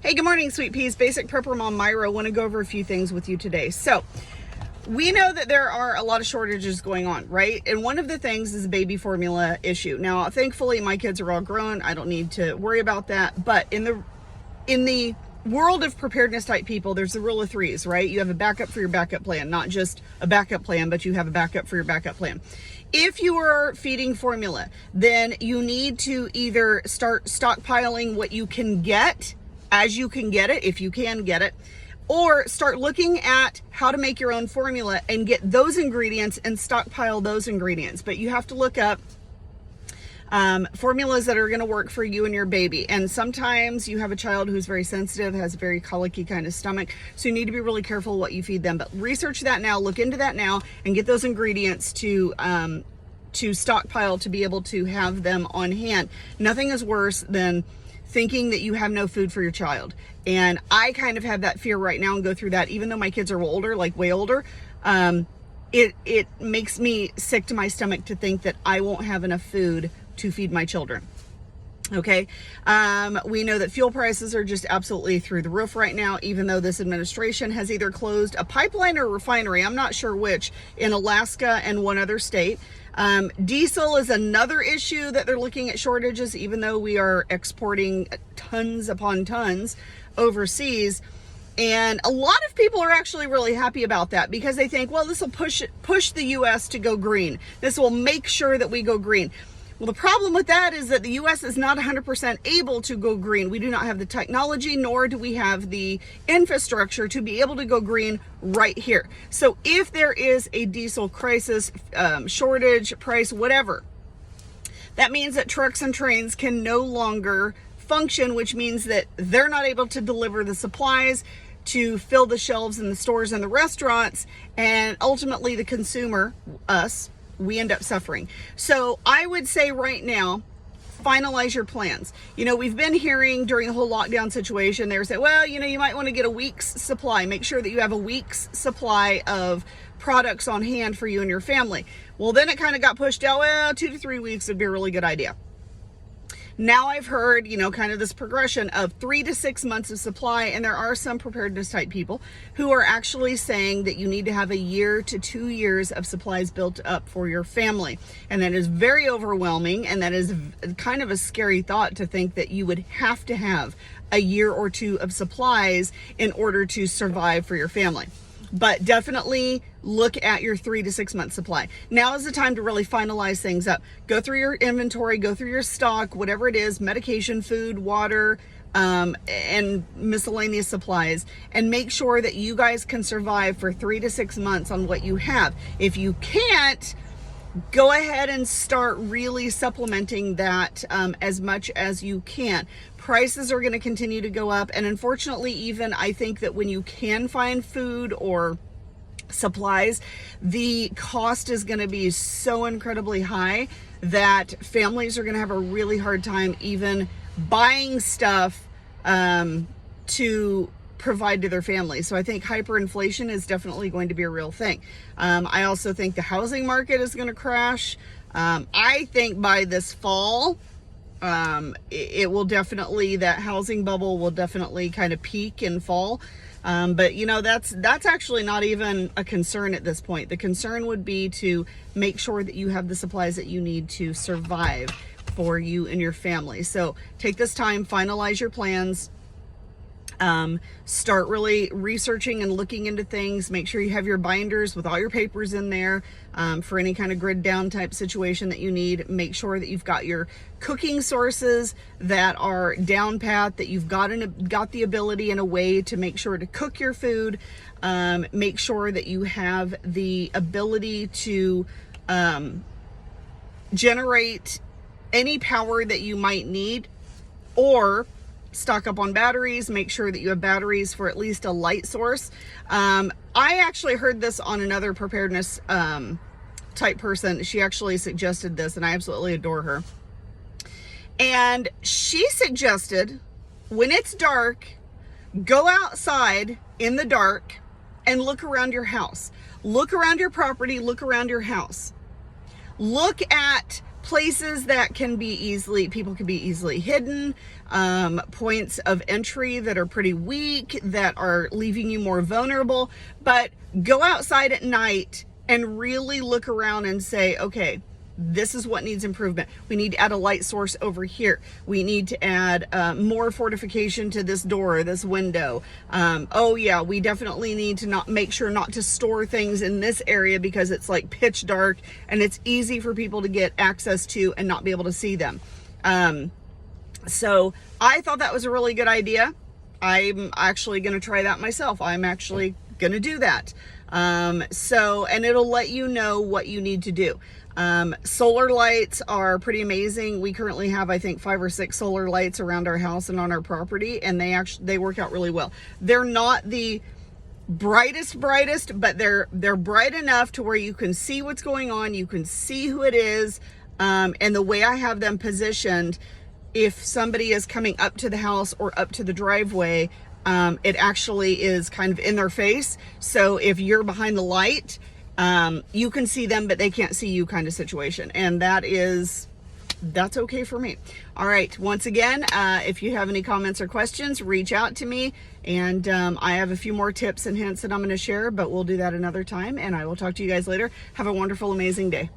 Hey, good morning, Sweet Peas. Basic Prepper Mom Myra. I want to go over a few things with you today. So, we know that there are a lot of shortages going on, right? And one of the things is a baby formula issue. Now, thankfully, my kids are all grown. I don't need to worry about that. But in the world of preparedness type people, there's the rule of threes, right? You have a backup for your backup plan, not just a backup plan, but you have a backup for your backup plan. If you are feeding formula, then you need to either start stockpiling what you can get as you can get it, if you can get it, or start looking at how to make your own formula and get those ingredients and stockpile those ingredients. But you have to look up formulas that are going to work for you and your baby. And sometimes you have a child who's very sensitive, has a very colicky kind of stomach, so you need to be really careful what you feed them. But research that now, look into that now, and get those ingredients to stockpile to be able to have them on hand. Nothing is worse than thinking that you have no food for your child. And I kind of have that fear right now and go through that, even though my kids are older, like way older. It makes me sick to my stomach to think that I won't have enough food to feed my children. Okay. We know that fuel prices are just absolutely through the roof right now, even though this administration has either closed a pipeline or a refinery, I'm not sure which, in Alaska and one other state. Diesel is another issue that they're looking at shortages, even though we are exporting tons upon tons overseas. And a lot of people are actually really happy about that because they think, well, this will push the U.S. to go green. This will make sure that we go green. Well, the problem with that is that the U.S. is not 100% able to go green. We do not have the technology, nor do we have the infrastructure to be able to go green right here. So if there is a diesel crisis, shortage, price, whatever, that means that trucks and trains can no longer function, which means that they're not able to deliver the supplies to fill the shelves in the stores and the restaurants, and ultimately the consumer, us, we end up suffering. So I would say right now, finalize your plans. You know, we've been hearing during the whole lockdown situation, they were saying, well, you know, you might want to get a week's supply. Make sure that you have a week's supply of products on hand for you and your family. Well, then it kind of got pushed out. Well, 2 to 3 weeks would be a really good idea. Now I've heard, you know, kind of this progression of 3 to 6 months of supply, and there are some preparedness type people who are actually saying that you need to have 1 year to 2 years of supplies built up for your family. And that is very overwhelming, and that is kind of a scary thought to think that you would have to have 1 year or 2 of supplies in order to survive for your family. But definitely look at your 3 to 6 month supply. Now is the time to really finalize things up. Go through your inventory, go through your stock, whatever it is, medication, food, water, and miscellaneous supplies, and make sure that you guys can survive for 3 to 6 months on what you have. If you can't, go ahead and start really supplementing that as much as you can. Prices are going to continue to go up, and unfortunately, even I think that when you can find food or supplies, the cost is going to be so incredibly high that families are going to have a really hard time even buying stuff to provide to their families. So I think hyperinflation is definitely going to be a real thing. I also think the housing market is going to crash. I think by this fall, it will definitely, that housing bubble will definitely kind of peak and fall. But you know, that's actually not even a concern at this point. The concern would be to make sure that you have the supplies that you need to survive for you and your family. So take this time, finalize your plans. Start really researching and looking into things. Make sure you have your binders with all your papers in there for any kind of grid down type situation that you need. Make sure that you've got your cooking sources that are down pat, that you've got the ability and a way to make sure to cook your food. Make sure that you have the ability to generate any power that you might need, or stock up on batteries. Make sure that you have batteries for at least a light source. I actually heard this on another preparedness type person. She actually suggested this, and I absolutely adore her. And she suggested, when it's dark, go outside in the dark and look around your house. Look around your property, look around your house. Look at places that people can be easily hidden, points of entry that are pretty weak, that are leaving you more vulnerable. But go outside at night and really look around and say, okay, this is what needs improvement. We need to add a light source over here. We need to add more fortification to this door or this window. Oh yeah, we definitely need to make sure not to store things in this area because it's like pitch dark and it's easy for people to get access to and not be able to see them. So I thought that was a really good idea. I'm actually going to try that myself. I'm actually going to do that. And it'll let you know what you need to do. Solar lights are pretty amazing. We currently have, I think, 5 or 6 solar lights around our house and on our property, and they work out really well. They're not the brightest, but they're bright enough to where you can see what's going on. You can see who it is. And the way I have them positioned, if somebody is coming up to the house or up to the driveway, it actually is kind of in their face. So if you're behind the light, you can see them, but they can't see you kind of situation. And that's okay for me. All right. Once again, if you have any comments or questions, reach out to me. And I have a few more tips and hints that I'm going to share, but we'll do that another time. And I will talk to you guys later. Have a wonderful, amazing day.